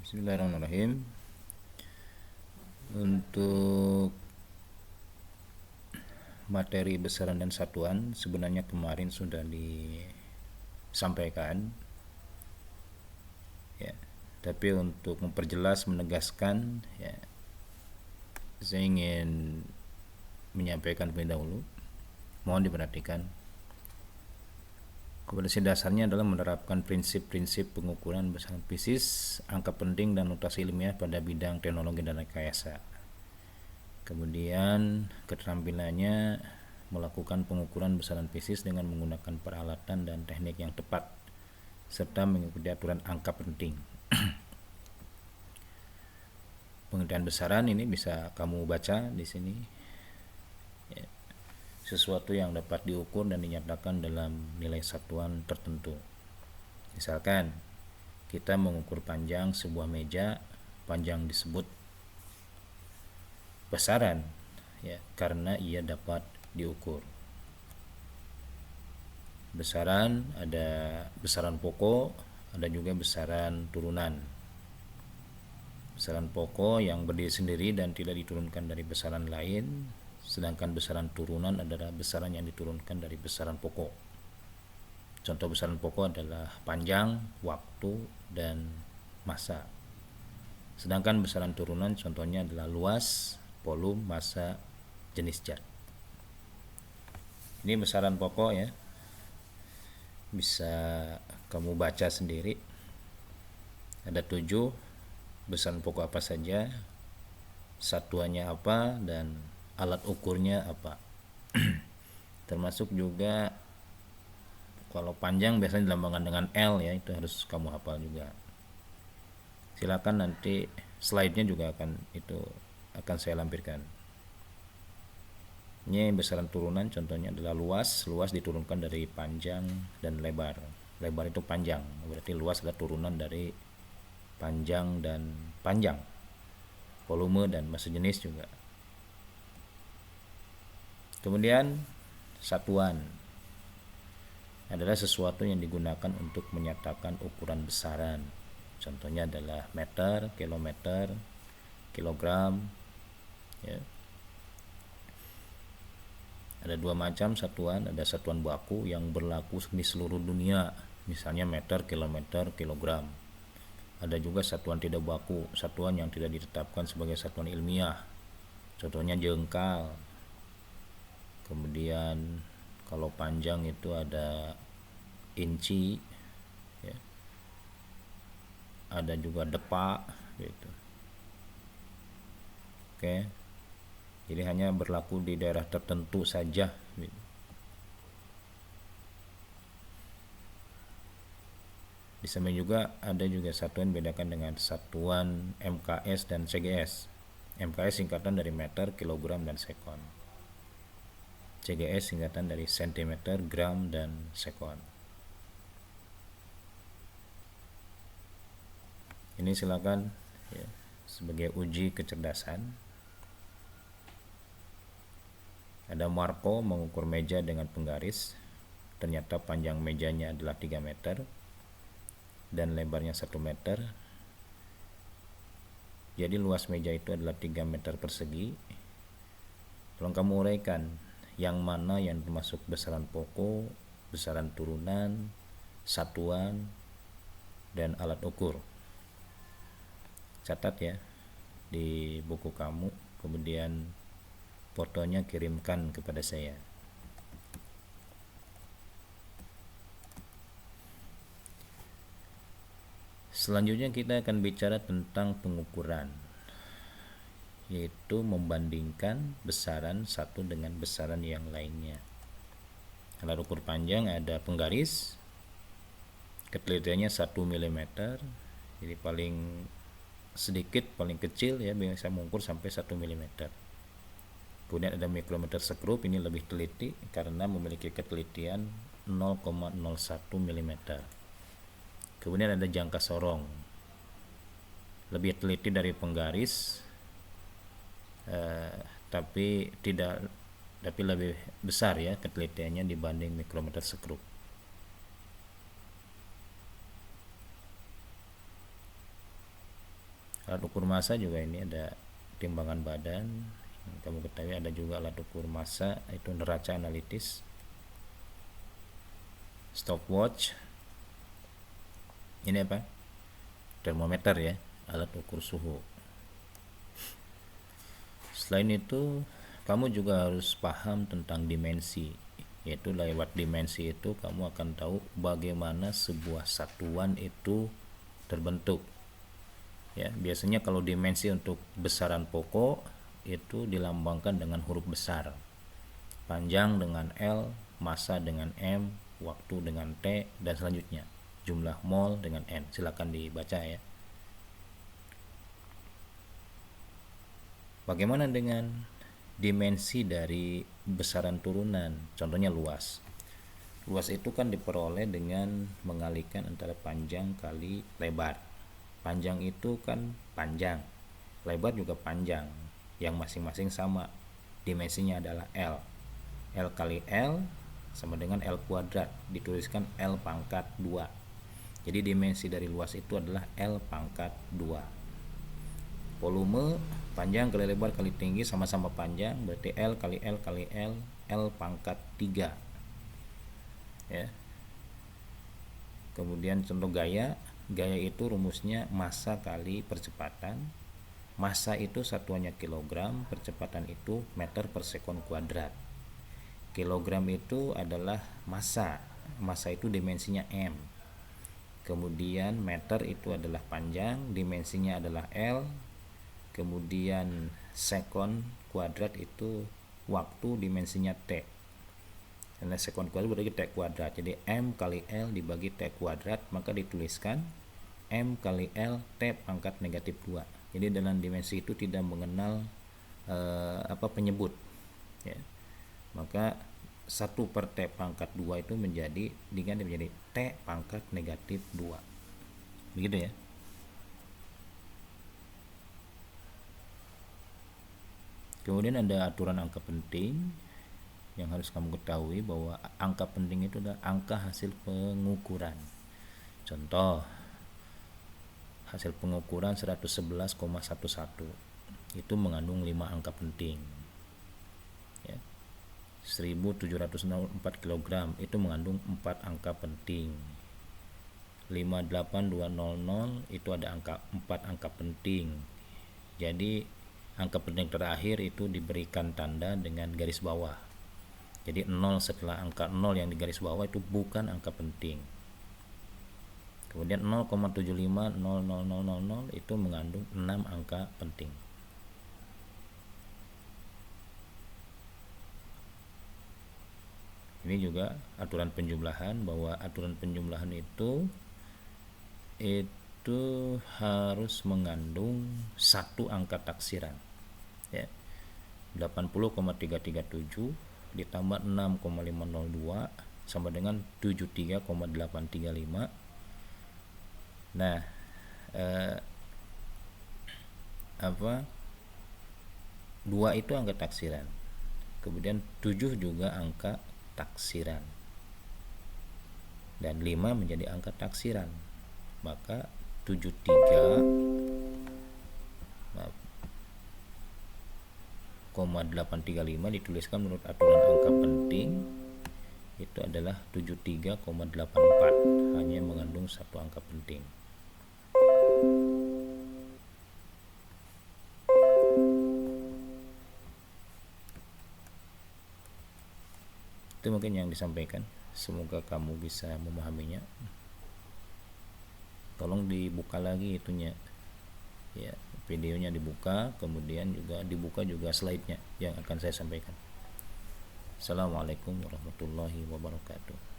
Bismillahirrahmanirrahim. Untuk materi besaran dan satuan sebenarnya kemarin sudah disampaikan ya. Tapi untuk memperjelas, menegaskan ya, saya ingin menyampaikan terlebih dahulu. Mohon diperhatikan. Kompetensi dasarnya adalah menerapkan prinsip-prinsip pengukuran besaran fisis, angka penting dan notasi ilmiah pada bidang teknologi dan rekayasa. Kemudian keterampilannya melakukan pengukuran besaran fisis dengan menggunakan peralatan dan teknik yang tepat serta mengikuti aturan angka penting. Pengertian besaran ini bisa kamu baca di sini. Ya, sesuatu yang dapat diukur dan dinyatakan dalam nilai satuan tertentu. Misalkan kita mengukur panjang sebuah meja, panjang disebut besaran ya, karena ia dapat diukur. Besaran ada besaran pokok, ada juga besaran turunan. Besaran pokok yang berdiri sendiri dan tidak diturunkan dari besaran lain, sedangkan besaran turunan adalah besaran yang diturunkan dari besaran pokok. Contoh besaran pokok adalah panjang, waktu, dan massa. Sedangkan besaran turunan contohnya adalah luas, volume, massa, jenis zat. Ini besaran pokok ya, bisa kamu baca sendiri. Ada 7 besaran pokok apa saja, satuannya apa, dan alat ukurnya apa. Termasuk juga kalau panjang biasanya dilambangkan dengan L ya, itu harus kamu hafal juga. Silakan nanti slide-nya juga akan saya lampirkan. Ini besaran turunan contohnya adalah luas diturunkan dari panjang dan lebar. Lebar itu panjang, berarti luas adalah turunan dari panjang dan panjang. Volume dan massa jenis juga. Kemudian satuan adalah sesuatu yang digunakan untuk menyatakan ukuran besaran. Contohnya adalah meter, kilometer, kilogram ya. Ada 2 macam satuan, ada satuan baku yang berlaku di seluruh dunia, misalnya meter, kilometer, kilogram. Ada juga satuan tidak baku, satuan yang tidak ditetapkan sebagai satuan ilmiah, contohnya jengkal. Kemudian kalau panjang itu ada inci ya. Ada juga depa gitu. Oke. Jadi hanya berlaku di daerah tertentu saja gitu. Di samping juga ada juga satuan bedakan dengan satuan MKS dan CGS. MKS singkatan dari meter, kilogram, dan sekon. CGS singkatan dari sentimeter, gram, dan sekon. Ini silakan ya, sebagai uji kecerdasan. Ada Marco mengukur meja dengan penggaris. Ternyata panjang mejanya adalah 3 meter dan lebarnya 1 meter. Jadi luas meja itu adalah 3 meter persegi. Tolong kamu uraikan yang mana yang termasuk besaran pokok, besaran turunan, satuan, dan alat ukur. Catat ya di buku kamu, kemudian fotonya kirimkan kepada saya. Selanjutnya kita akan bicara tentang pengukuran, yaitu membandingkan besaran satu dengan besaran yang lainnya. Alat ukur panjang ada penggaris, ketelitiannya 1 mm, jadi paling sedikit, paling kecil ya, bisa mengukur sampai 1 mm. Kemudian ada mikrometer sekrup, ini lebih teliti karena memiliki ketelitian 0,01 mm. Kemudian ada jangka sorong, lebih teliti dari penggaris, tapi lebih besar ya ketelitiannya dibanding mikrometer sekrup. massa juga ini ada timbangan badan yang kamu ketahui, ada juga alat ukur massa itu neraca analitis, stopwatch, ini apa, termometer ya, alat ukur suhu. Selain itu kamu juga harus paham tentang dimensi, yaitu lewat dimensi itu kamu akan tahu bagaimana sebuah satuan itu terbentuk ya. Biasanya kalau dimensi untuk besaran pokok itu dilambangkan dengan huruf besar, panjang dengan L, massa dengan M, waktu dengan T, dan selanjutnya jumlah mol dengan N. Silakan dibaca ya. Bagaimana dengan dimensi dari besaran turunan? Contohnya luas. Luas itu kan diperoleh dengan mengalikan antara panjang kali lebar. Panjang itu kan panjang, lebar juga panjang, yang masing-masing sama. Dimensinya adalah L. L kali L sama dengan L kuadrat, dituliskan L pangkat 2. Jadi dimensi dari luas itu adalah L pangkat 2. Volume, panjang kali lebar kali tinggi sama-sama panjang, berarti L kali L kali L, L pangkat 3 ya. Kemudian contoh gaya itu rumusnya massa kali percepatan. Massa itu satuannya kilogram, percepatan itu meter per sekon kuadrat. Kilogram itu adalah massa itu dimensinya M. Kemudian meter itu adalah panjang, dimensinya adalah L. Kemudian sekon kuadrat itu waktu, dimensinya T. Karena sekon kuadrat berarti T kuadrat. Jadi M kali L dibagi T kuadrat, maka dituliskan M kali L T pangkat negatif 2. Jadi dalam dimensi itu tidak mengenal penyebut ya. Maka 1 per T pangkat 2 itu menjadi diganti menjadi T pangkat negatif 2. Begitu ya. Kemudian ada aturan angka penting yang harus kamu ketahui, bahwa angka penting itu adalah angka hasil pengukuran. Contoh, hasil pengukuran 111,11 itu mengandung 5 angka penting ya. 1704 kg itu mengandung 4 angka penting. 58200 itu ada 4 angka penting. Jadi angka penting terakhir itu diberikan tanda dengan garis bawah. Jadi 0 setelah angka 0 yang di garis bawah itu bukan angka penting. Kemudian 0,750000 itu mengandung 6 angka penting. Ini juga aturan penjumlahan, bahwa aturan penjumlahan itu harus mengandung 1 angka taksiran ya. 80,337 ditambah 6,502 sama dengan 73,835. Nah, 2 itu angka taksiran. Kemudian 7 juga angka taksiran. Dan 5 menjadi angka taksiran. Maka 73,835 dituliskan menurut aturan angka penting itu adalah 73,84, hanya mengandung 1 angka penting. Itu mungkin yang disampaikan, semoga kamu bisa memahaminya. Tolong dibuka lagi itunya ya, videonya dibuka, kemudian juga dibuka juga slide-nya yang akan saya sampaikan. Assalamualaikum warahmatullahi wabarakatuh.